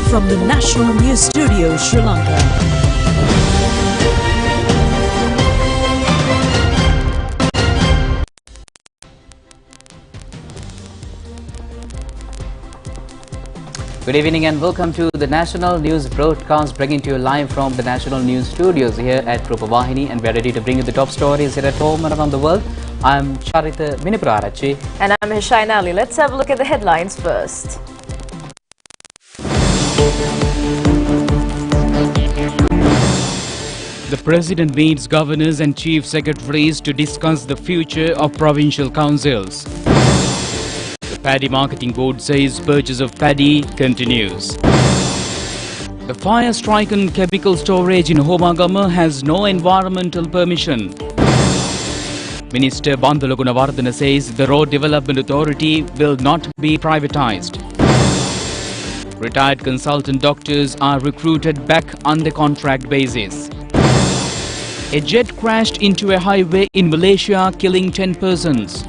from the National News Studio, Sri Lanka. Good evening and welcome to the National News broadcast, bringing to you live from the National News Studios here at Rupavahini, and we are ready to bring you the top stories here at home and around the world. I'm Charita Vinipurarachi. And I'm Hishain Ali. Let's have a look at the headlines first. The President meets governors and chief secretaries to discuss the future of provincial councils. The Paddy Marketing Board says purchase of paddy continues. The fire strike on chemical storage in Homagama has no environmental permission. Minister Bandula Gunawardena says the Road Development Authority will not be privatized. Retired consultant doctors are recruited back on the contract basis. A jet crashed into a highway in Malaysia, killing 10 persons.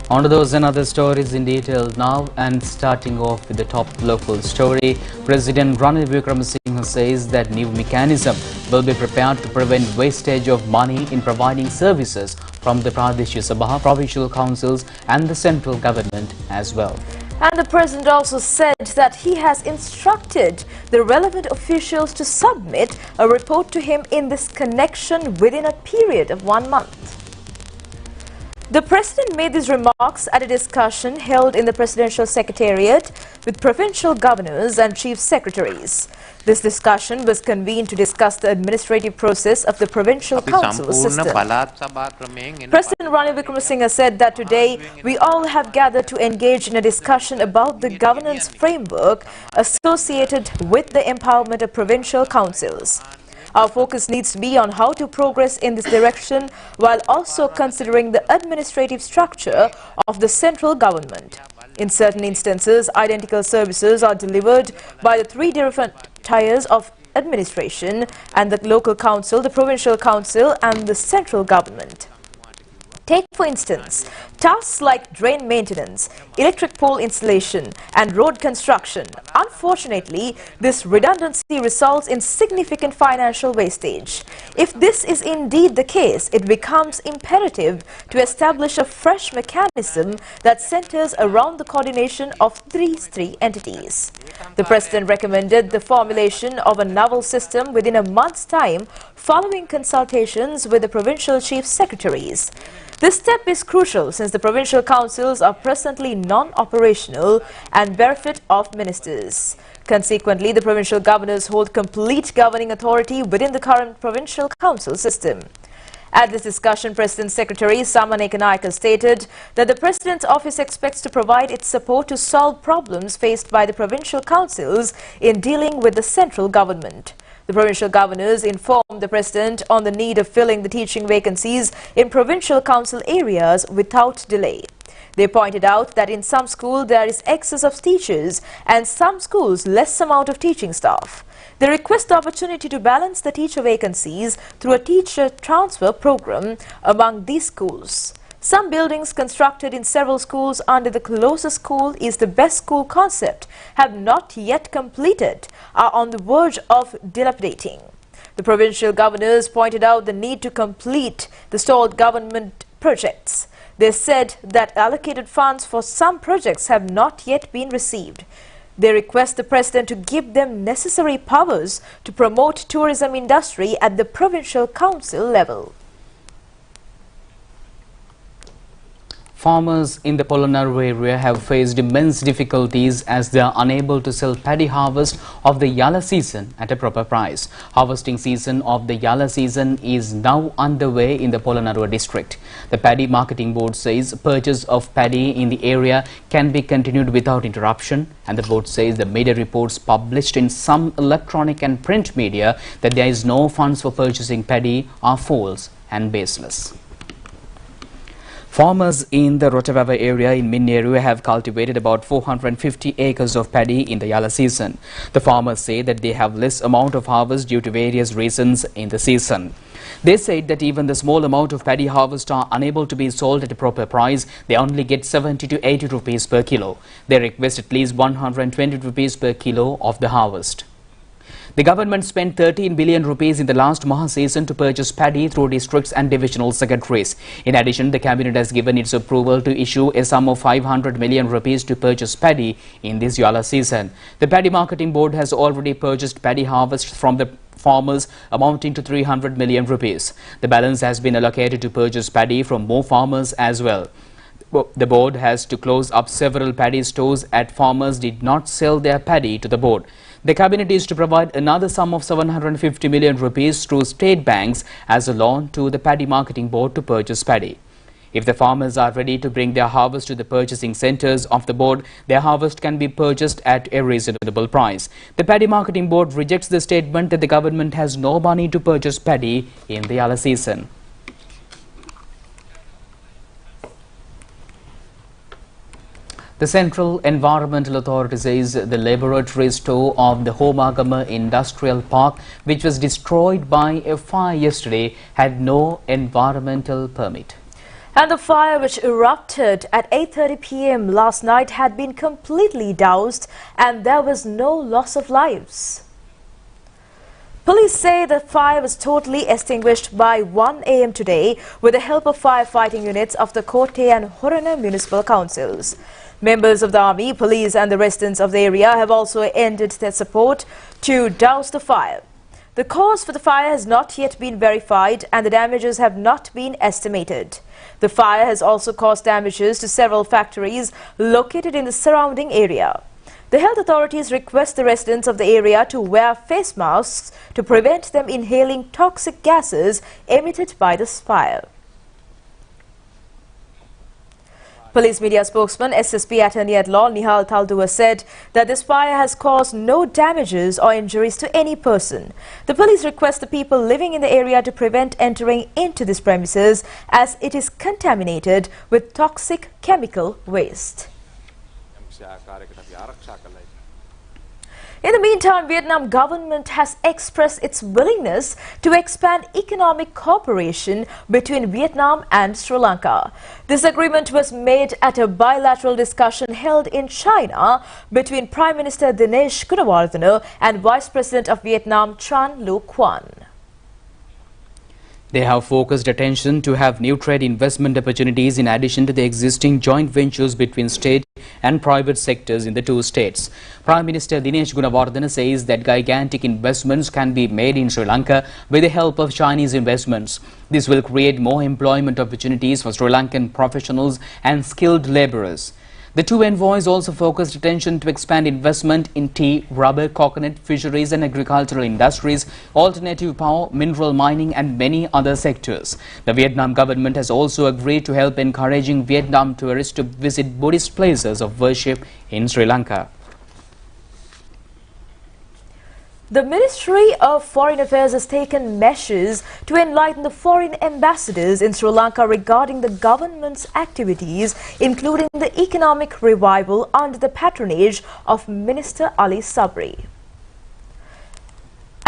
On to those and other stories in detail now, and starting off with the top local story. President Ranil Wickremesinghe says that new mechanism will be prepared to prevent wastage of money in providing services from the Pradeshya Sabha, provincial councils and the central government as well. And the President also said that he has instructed the relevant officials to submit a report to him in this connection within a period of 1 month. The President made these remarks at a discussion held in the Presidential Secretariat with provincial governors and chief secretaries. This discussion was convened to discuss the administrative process of the provincial council system. President Ranil Wickremesinghe said that today we all have gathered to engage in a discussion about the governance framework associated with the empowerment of provincial councils. Our focus needs to be on how to progress in this direction while also considering the administrative structure of the central government. In certain instances, identical services are delivered by the 3 different tiers of administration and the local council, the provincial council and the central government. Take, for instance, tasks like drain maintenance, electric pole installation and road construction. Unfortunately, this redundancy results in significant financial wastage. If this is indeed the case, it becomes imperative to establish a fresh mechanism that centers around the coordination of these 3 entities. The President recommended the formulation of a novel system within a month's time following consultations with the provincial chief secretaries. This step is crucial since the provincial councils are presently non-operational and bereft of ministers. Consequently, the provincial governors hold complete governing authority within the current provincial council system. At this discussion, President's Secretary Saman Ekanayake stated that the President's office expects to provide its support to solve problems faced by the provincial councils in dealing with the central government. The provincial governors informed the President on the need of filling the teaching vacancies in provincial council areas without delay. They pointed out that in some schools there is excess of teachers and some schools less amount of teaching staff. They request the opportunity to balance the teacher vacancies through a teacher transfer program among these schools. Some buildings constructed in several schools under the closest school is the best school concept have not yet completed, are on the verge of dilapidating. The provincial governors pointed out the need to complete the stalled government projects. They said that allocated funds for some projects have not yet been received. They request the President to give them necessary powers to promote tourism industry at the provincial council level. Farmers in the Polonnaruwa area have faced immense difficulties as they are unable to sell paddy harvest of the Yala season at a proper price. Harvesting season of the Yala season is now underway in the Polonnaruwa district. The Paddy Marketing Board says purchase of paddy in the area can be continued without interruption, and the board says the media reports published in some electronic and print media that there is no funds for purchasing paddy are false and baseless. Farmers in the Rotavava area in Minneru have cultivated about 450 acres of paddy in the Yala season. The farmers say that they have less amount of harvest due to various reasons in the season. They said that even the small amount of paddy harvest are unable to be sold at a proper price. They only get 70 to 80 rupees per kilo. They request at least 120 rupees per kilo of the harvest. The government spent 13 billion rupees in the last Maha season to purchase paddy through districts and divisional secretaries. In addition, the cabinet has given its approval to issue a sum of 500 million rupees to purchase paddy in this Yala season. The Paddy Marketing Board has already purchased paddy harvest from the farmers amounting to 300 million rupees. The balance has been allocated to purchase paddy from more farmers as well. The board has to close up several paddy stores as farmers did not sell their paddy to the board. The cabinet is to provide another sum of 750 million rupees through state banks as a loan to the Paddy Marketing Board to purchase paddy. If the farmers are ready to bring their harvest to the purchasing centres of the board, their harvest can be purchased at a reasonable price. The Paddy Marketing Board rejects the statement that the government has no money to purchase paddy in the Yala season. The Central Environmental Authority says the laboratory store of the Homagama Industrial Park, which was destroyed by a fire yesterday, had no environmental permit. And the fire which erupted at 8:30 p.m. last night had been completely doused and there was no loss of lives. Police say the fire was totally extinguished by 1 a.m. today with the help of firefighting units of the Kotte and Horana municipal councils. Members of the army, police and the residents of the area have also ended their support to douse the fire. The cause for the fire has not yet been verified and the damages have not been estimated. The fire has also caused damages to several factories located in the surrounding area. The health authorities request the residents of the area to wear face masks to prevent them inhaling toxic gases emitted by this fire. Police media spokesman SSP Attorney at Law Nihal Thaldua said that this fire has caused no damages or injuries to any person. The police request the people living in the area to prevent entering into this premises as it is contaminated with toxic chemical waste. In the meantime, Vietnam government has expressed its willingness to expand economic cooperation between Vietnam and Sri Lanka. This agreement was made at a bilateral discussion held in China between Prime Minister Dinesh Gunawardena and Vice President of Vietnam Tran Lu Quan. They have focused attention to have new trade investment opportunities in addition to the existing joint ventures between state and private sectors in the two states. Prime Minister Dinesh Gunawardena says that gigantic investments can be made in Sri Lanka with the help of Chinese investments. This will create more employment opportunities for Sri Lankan professionals and skilled labourers. The two envoys also focused attention to expand investment in tea, rubber, coconut, fisheries and agricultural industries, alternative power, mineral mining and many other sectors. The Vietnam government has also agreed to help encouraging Vietnam tourists to visit Buddhist places of worship in Sri Lanka. The Ministry of Foreign Affairs has taken measures to enlighten the foreign ambassadors in Sri Lanka regarding the government's activities, including the economic revival under the patronage of Minister Ali Sabri.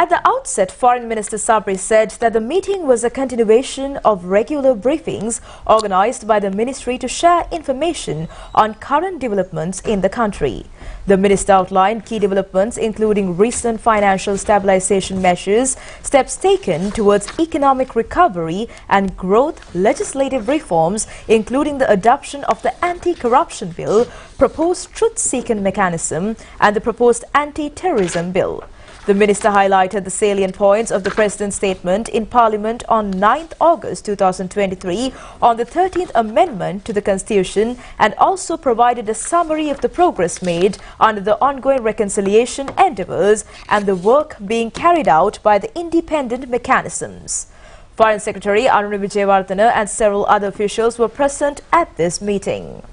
At the outset, Foreign Minister Sabri said that the meeting was a continuation of regular briefings organized by the ministry to share information on current developments in the country. The minister outlined key developments including recent financial stabilization measures, steps taken towards economic recovery and growth, legislative reforms including the adoption of the anti-corruption bill, proposed truth-seeking mechanism and the proposed anti-terrorism bill. The minister highlighted the salient points of the President's statement in Parliament on 9th August 2023 on the 13th Amendment to the Constitution and also provided a summary of the progress made under the ongoing reconciliation endeavours and the work being carried out by the independent mechanisms. Foreign Secretary Arun Vijayawardena and several other officials were present at this meeting.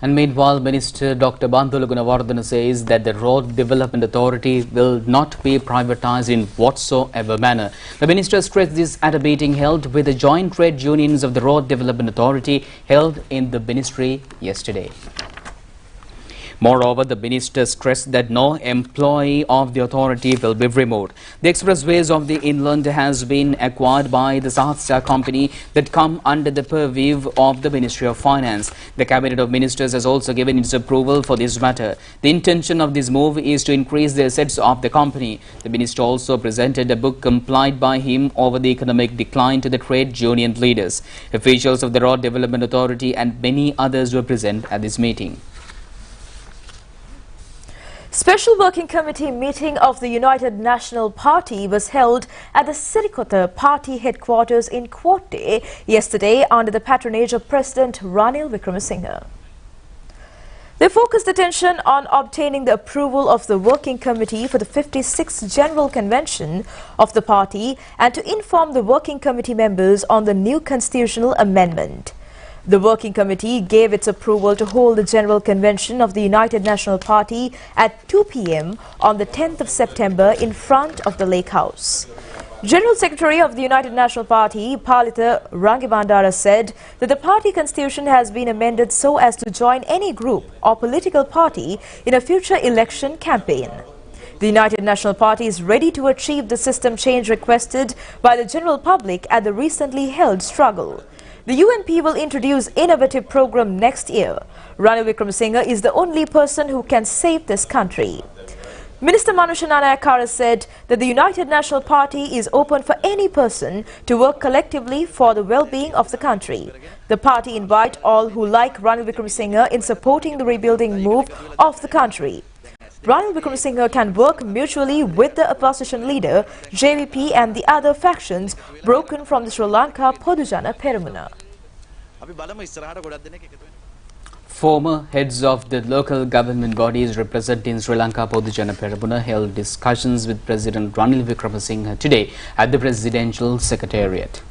And meanwhile, Minister Dr. Bandula Gunawardena says that the Road Development Authority will not be privatized in whatsoever manner. The minister stressed this at a meeting held with the joint trade unions of the Road Development Authority held in the ministry yesterday. Moreover, the minister stressed that no employee of the authority will be removed. The expressways of the inland has been acquired by the South Star Company that come under the purview of the Ministry of Finance. The Cabinet of Ministers has also given its approval for this matter. The intention of this move is to increase the assets of the company. The minister also presented a book compiled by him over the economic decline to the trade union leaders. Officials of the Road Development Authority and many others were present at this meeting. Special Working Committee meeting of the United National Party was held at the Sirikota Party headquarters in Kotte yesterday under the patronage of President Ranil Wickremesinghe. They focused attention on obtaining the approval of the Working Committee for the 56th General Convention of the party and to inform the Working Committee members on the new constitutional amendment. The Working Committee gave its approval to hold the General Convention of the United National Party at 2 p.m. on the 10th of September in front of the Lake House. General Secretary of the United National Party, Palitha Rangibandara, said that the party constitution has been amended so as to join any group or political party in a future election campaign. The United National Party is ready to achieve the system change requested by the general public at the recently held struggle. The UNP will introduce innovative program next year. Ranil Wickremesinghe is the only person who can save this country. Minister Manusha Nanayakara said that the United National Party is open for any person to work collectively for the well-being of the country. The party invite all who like Ranil Wickremesinghe in supporting the rebuilding move of the country. Ranil Wickremesinghe can work mutually with the opposition leader, JVP, and the other factions broken from the Sri Lanka Podujana Peramuna. Former heads of the local government bodies representing Sri Lanka Podujana Peramuna held discussions with President Ranil Wickremesinghe today at the Presidential Secretariat.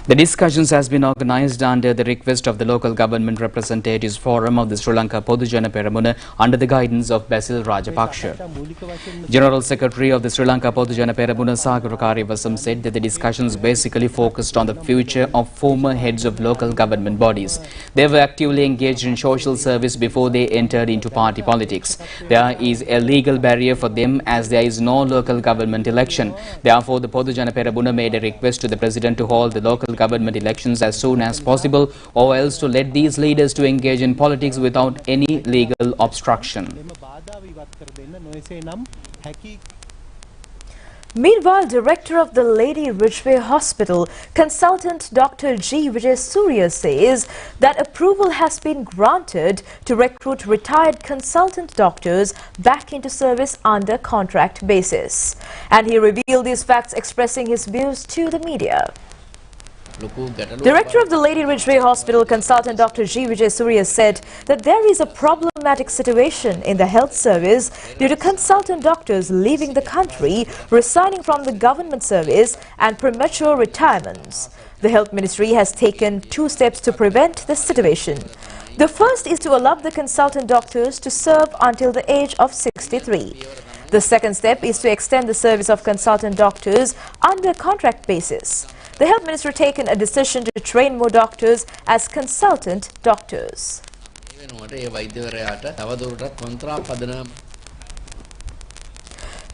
The discussions has been organized under the request of the Local Government Representatives Forum of the Sri Lanka Podujana Peramuna under the guidance of Basil Rajapaksa. General Secretary of the Sri Lanka Podujana Peramuna Sagara Karivasam said that the discussions basically focused on the future of former heads of local government bodies. They were actively engaged in social service before they entered into party politics. There is a legal barrier for them as there is no local government election. Therefore, the Podujana Peramuna made a request to the President to hold the local government elections as soon as possible, or else to let these leaders to engage in politics without any legal obstruction. Meanwhile, Director of the Lady Ridgeway Hospital, Consultant Dr. G. Vijay Surya says that approval has been granted to recruit retired consultant doctors back into service under contract basis. And he revealed these facts expressing his views to the media. Director of the Lady Ridgeway Hospital, Consultant Dr. G. Vijay Surya said that there is a problematic situation in the health service due to consultant doctors leaving the country, resigning from the government service and premature retirements. The Health Ministry has taken 2 steps to prevent this situation. The first is to allow the consultant doctors to serve until the age of 63. The second step is to extend the service of consultant doctors under contract basis. The Health Minister has taken a decision to train more doctors as consultant doctors.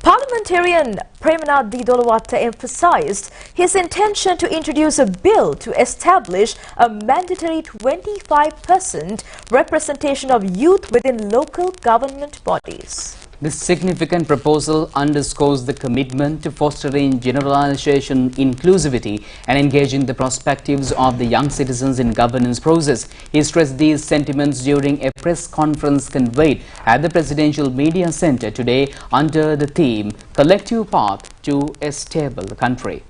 Parliamentarian Premanath Didolawatta emphasized his intention to introduce a bill to establish a mandatory 25% representation of youth within local government bodies. This significant proposal underscores the commitment to fostering generalization, inclusivity and engaging the perspectives of the young citizens in governance process. He stressed these sentiments during a press conference conveyed at the Presidential Media Center today under the theme Collective Path to a Stable Country.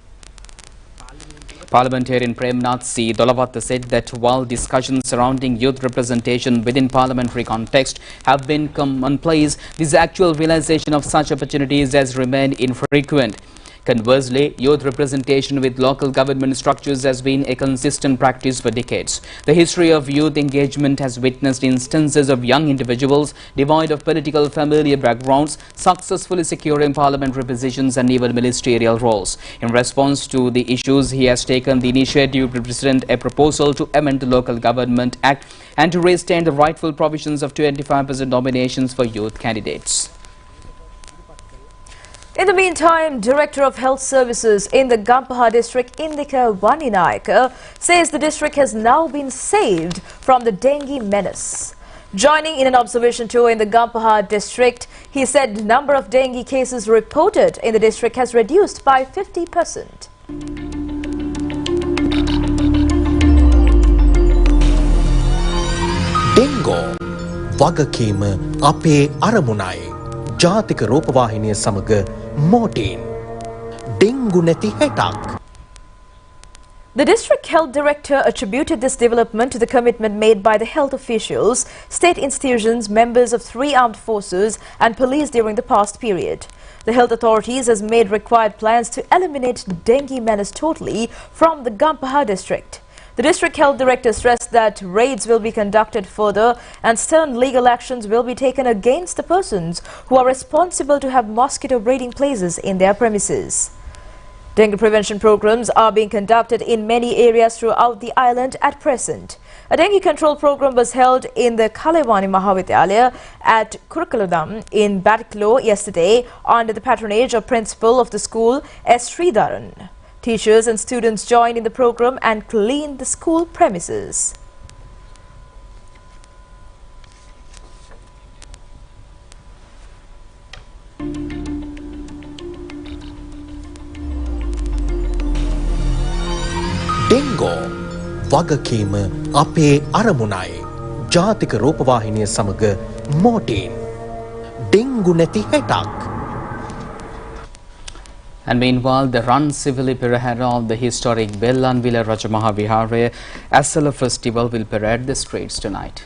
Parliamentarian Premanath C. Didolawatta said that while discussions surrounding youth representation within parliamentary context have been commonplace, this actual realization of such opportunities has remained infrequent. Conversely, youth representation with local government structures has been a consistent practice for decades. The history of youth engagement has witnessed instances of young individuals devoid of political familiar backgrounds successfully securing parliamentary positions and even ministerial roles. In response to the issues, he has taken the initiative to present a proposal to amend the Local Government Act and to restain the rightful provisions of 25% nominations for youth candidates. In the meantime, Director of Health Services in the Gampaha district, Indika Vaninayaka, says the district has now been saved from the dengue menace. Joining in an observation tour in the Gampaha district, he said the number of dengue cases reported in the district has reduced by 50%. Dengue වගකීම අපේ අරමුණයි. ජාතික රූපවාහිනිය සමග මෝටීන් dengue නැති හෙටක්. The district health director attributed this development to the commitment made by the health officials, state institutions, members of 3 armed forces and police during the past period. The health authorities has made required plans to eliminate dengue menace totally from the Gampaha district. The district health director stressed that raids will be conducted further and stern legal actions will be taken against the persons who are responsible to have mosquito breeding places in their premises. Dengue prevention programs are being conducted in many areas throughout the island at present. A dengue control program was held in the Kalewani Mahavidyalaya at Kurukaladam in Batiklo yesterday under the patronage of principal of the school, S. Sridharan. Teachers and students joined in the program and cleaned the school premises. ඩෙන්ගෝ වගකීම අපේ අරමුණයි. ජාතික රූපවාහිනිය සමග මෝටීන් dengue නැති හෙටක්. And meanwhile, the Run Civili Perahera of the historic Bellanville Rajamaha Vihare Asala Festival will parade the streets tonight.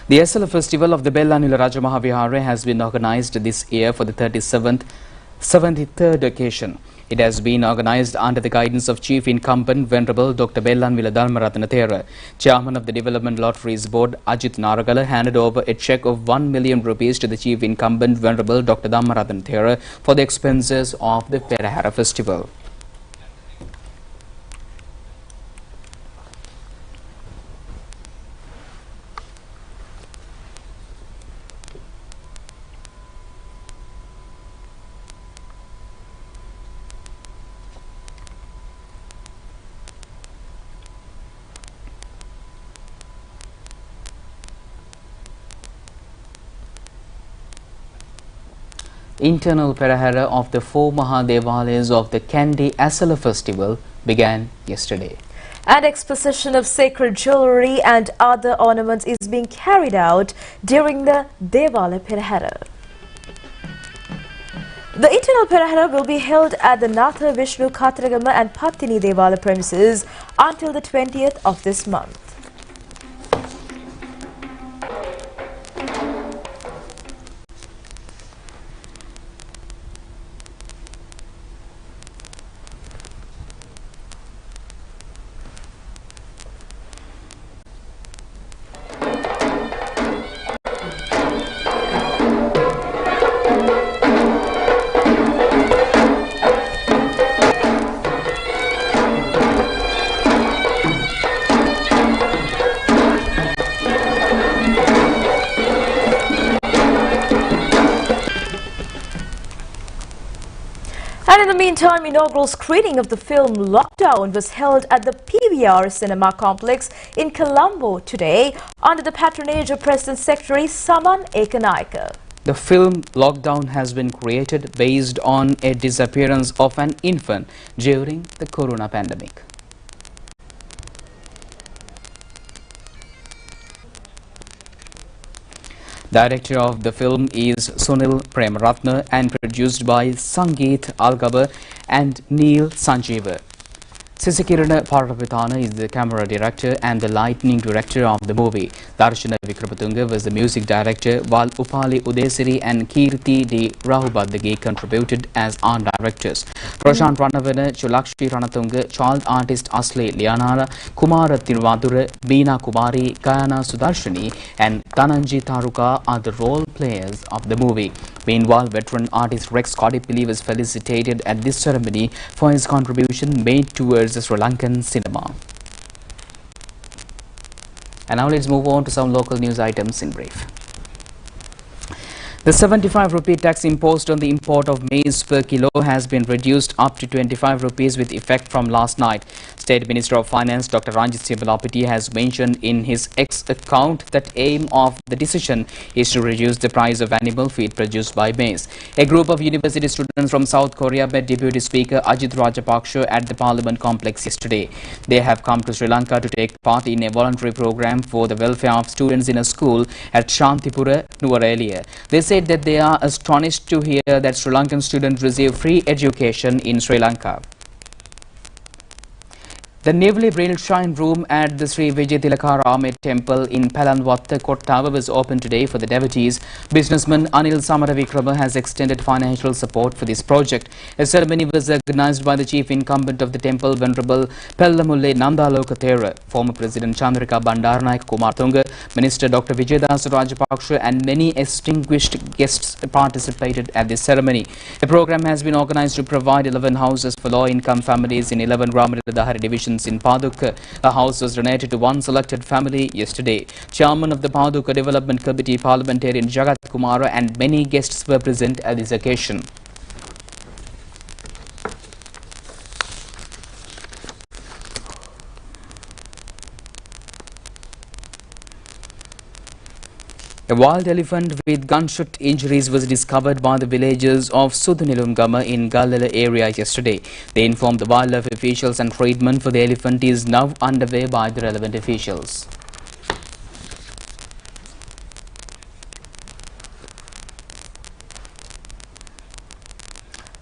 The Asala Festival of the Bellanville Rajamaha Vihare has been organized this year for the 73rd occasion. It has been organized under the guidance of Chief Incumbent Venerable Dr. Bellanville Dharmaratana Thera. Chairman of the Development Lotteries Board, Ajit Naragala, handed over a cheque of 1 million rupees to the Chief Incumbent Venerable Dr. Dharmaratana Thera for the expenses of the Perahera Festival. Internal Perahera of the 4 Mahadevalayas of the Kandy Asala Festival began yesterday. An exposition of sacred jewellery and other ornaments is being carried out during the Devala Perahera. The internal Perahera will be held at the Natha Vishnu Khatragama and Pattini Devala premises until the 20th of this month. And in the meantime, inaugural screening of the film Lockdown was held at the PVR Cinema Complex in Colombo today under the patronage of President Secretary Saman Ekanaika. The film Lockdown has been created based on a disappearance of an infant during the corona pandemic. Director of the film is Sunil Premaratna and produced by Sangeet Algabar and Neil Sanjeeva. Sisikirana Parapithana is the camera director and the lighting director of the movie. Darshana Vikramatunga was the music director, while Upali Udesiri and Kirti D. Rahubadagi contributed as art directors. Prashant Ranavana, Chulakshi Ranatunga, child artist Asli Lianara, Kumara Tiruvadura, Beena Kumari, Kayana Sudarshani and Dhananji Taruka are the role players of the movie. Meanwhile, veteran artist Rex Kodipilli was felicitated at this ceremony for his contribution made towards the Sri Lankan cinema. And now let's move on to some local news items in brief. The 75 rupee tax imposed on the import of maize per kilo has been reduced up to 25 rupees with effect from last night. State Minister of Finance Dr. Ranjit Sibalapati has mentioned in his X account that aim of the decision is to reduce the price of animal feed produced by maize. A group of university students from South Korea met Deputy Speaker Ajit Rajapaksa at the Parliament complex yesterday. They have come to Sri Lanka to take part in a voluntary program for the welfare of students in a school at Shantipura, Nuwara. They said that they are astonished to hear that Sri Lankan students receive free education in Sri Lanka. The newly built shrine room at the Sri Vijayatilakarama temple in Palanwatta, Kottava was opened today for the devotees. Businessman Anil Samaravikrama has extended financial support for this project. A ceremony was organized by the chief incumbent of the temple, Venerable Pellamulle Nandalokatera, former President Chandrika Bandaranaike Kumarthunga, Minister Dr. Vijaydas Rajapaksa and many distinguished guests participated at this ceremony. A program has been organized to provide 11 houses for low-income families in 11 Ramadahari divisions in Paduka. A house was donated to one selected family yesterday. Chairman of the Paduka Development Committee, Parliamentarian Jagat Kumara, and many guests were present at this occasion. A wild elephant with gunshot injuries was discovered by the villagers of Sudhanilungama in Gallala area yesterday. They informed the wildlife officials and treatment for the elephant is now underway by the relevant officials.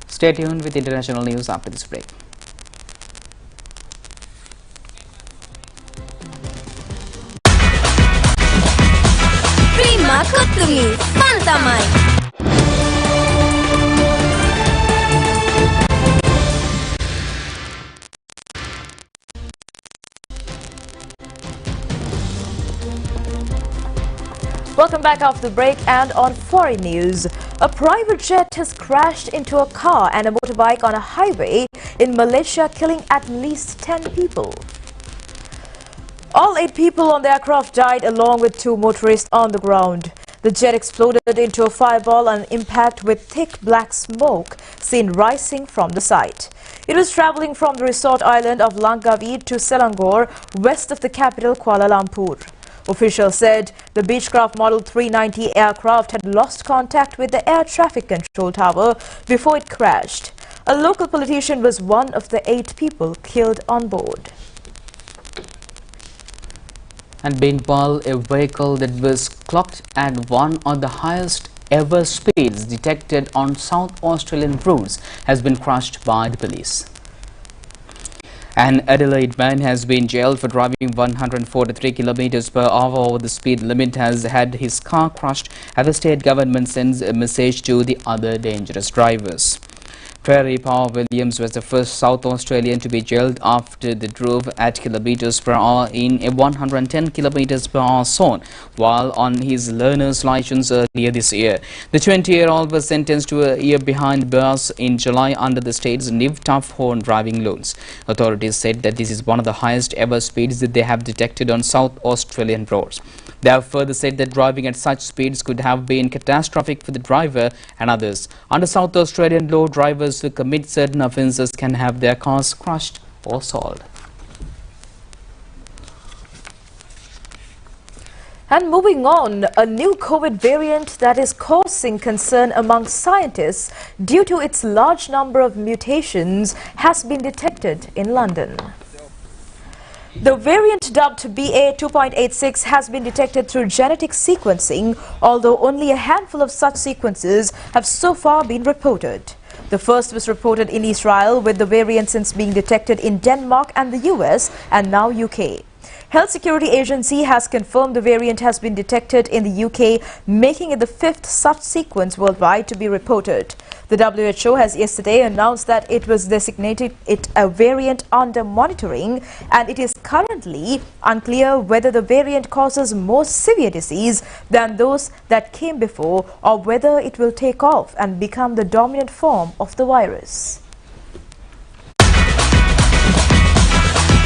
Stay tuned with international news after this break. Kutumi, Pantamai. Welcome back after the break, and on foreign news, a private jet has crashed into a car and a motorbike on a highway in Malaysia, killing at least 10 people. All 8 people on the aircraft died along with 2 motorists on the ground. The jet exploded into a fireball on impact with thick black smoke seen rising from the site. It was travelling from the resort island of Langkawi to Selangor, west of the capital Kuala Lumpur. Officials said the Beechcraft Model 390 aircraft had lost contact with the air traffic control tower before it crashed. A local politician was one of the 8 people killed on board. And Bengal, a vehicle that was clocked at one of the highest ever speeds detected on South Australian roads, has been crushed by the police. An Adelaide man has been jailed for driving 143 km per hour over the speed limit, has had his car crushed, and the state government sends a message to the other dangerous drivers. Terry Power Williams was the first South Australian to be jailed after they drove at kilometers per hour in a 110 kilometers per hour zone while on his learner's license earlier this year. The 20-year-old was sentenced to a year behind bars in July under the state's new tough horn driving laws. Authorities said that this is one of the highest ever speeds that they have detected on South Australian roads. They have further said that driving at such speeds could have been catastrophic for the driver and others. Under South Australian law, drivers who commit certain offences can have their cars crushed or sold. And moving on, a new COVID variant that is causing concern among scientists due to its large number of mutations has been detected in London. The variant dubbed BA.2.86 has been detected through genetic sequencing, although only a handful of such sequences have so far been reported. The first was reported in Israel, with the variant since being detected in Denmark and the US and now UK. Health Security Agency has confirmed the variant has been detected in the UK, making it the 5th such sequence worldwide to be reported. The WHO has yesterday announced that it was designated it a variant under monitoring, and it is currently unclear whether the variant causes more severe disease than those that came before, or whether it will take off and become the dominant form of the virus.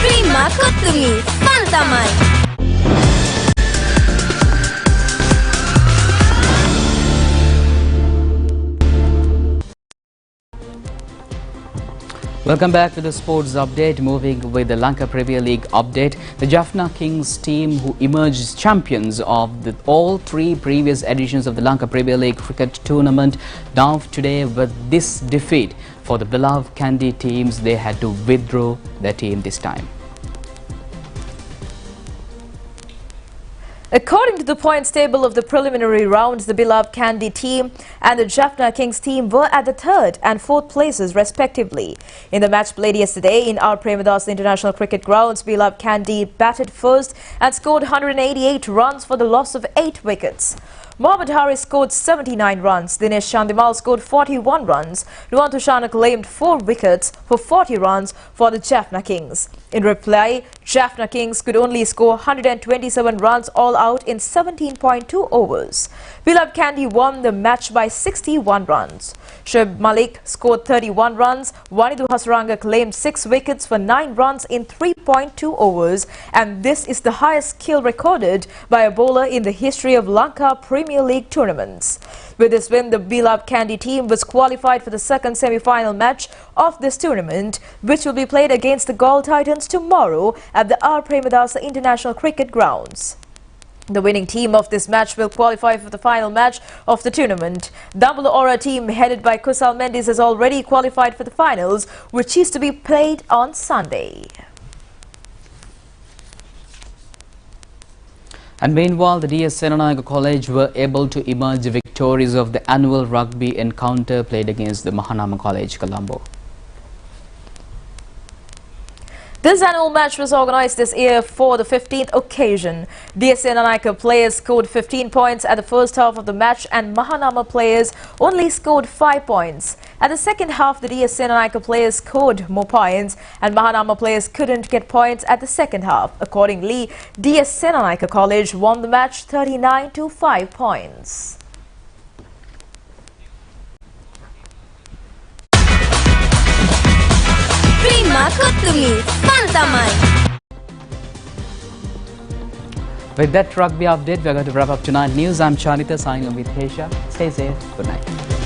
Terima kasih, pantamai. Welcome back to the sports update. Moving with the Lanka Premier League update, the Jaffna Kings team, who emerged champions of all 3 previous editions of the Lanka Premier League cricket tournament, now today with this defeat for the beloved Kandy teams, they had to withdraw their team this time. According to the points table of the preliminary rounds, the beloved Kandy team and the Jaffna Kings team were at the 3rd and 4th places respectively. In the match played yesterday in R. Premadas International Cricket Grounds, beloved Kandy batted first and scored 188 runs for the loss of 8 wickets. Mohammad Haris scored 79 runs. Dinesh Chandimal scored 41 runs. Nuwan Tushana claimed 4 wickets for 40 runs for the Jaffna Kings. In reply, Jaffna Kings could only score 127 runs all out in 17.2 overs. Beloved Kandy won the match by 61 runs. Shoaib Malik scored 31 runs. Wanidu Hasaranga claimed 6 wickets for 9 runs in 3.2 overs, and this is the highest kill recorded by a bowler in the history of Lanka Premier League tournaments. With this win, the beloved Kandy team was qualified for the 2nd semi-final match of this tournament, which will be played against the Galle Titans tomorrow at the R. Premadasa International Cricket Grounds. The winning team of this match will qualify for the final match of the tournament. Double Aura team headed by Kusal Mendes has already qualified for the finals, which is to be played on Sunday. And meanwhile, the DS Senanayake College were able to emerge victorious of the annual rugby encounter played against the Mahanama College, Colombo. This annual match was organized this year for the 15th occasion. DS Senanayake players scored 15 points at the first half of the match, and Mahanama players only scored 5 points. At the second half, the DS Senanayake players scored more points, and Mahanama players couldn't get points at the second half. Accordingly, DS Senanayake College won the match 39 to 5 points. Terima kasih, pantamai. With that rugby update, we are going to wrap up tonight news. I'm Charita signing off with Hesha. Stay safe. Good night.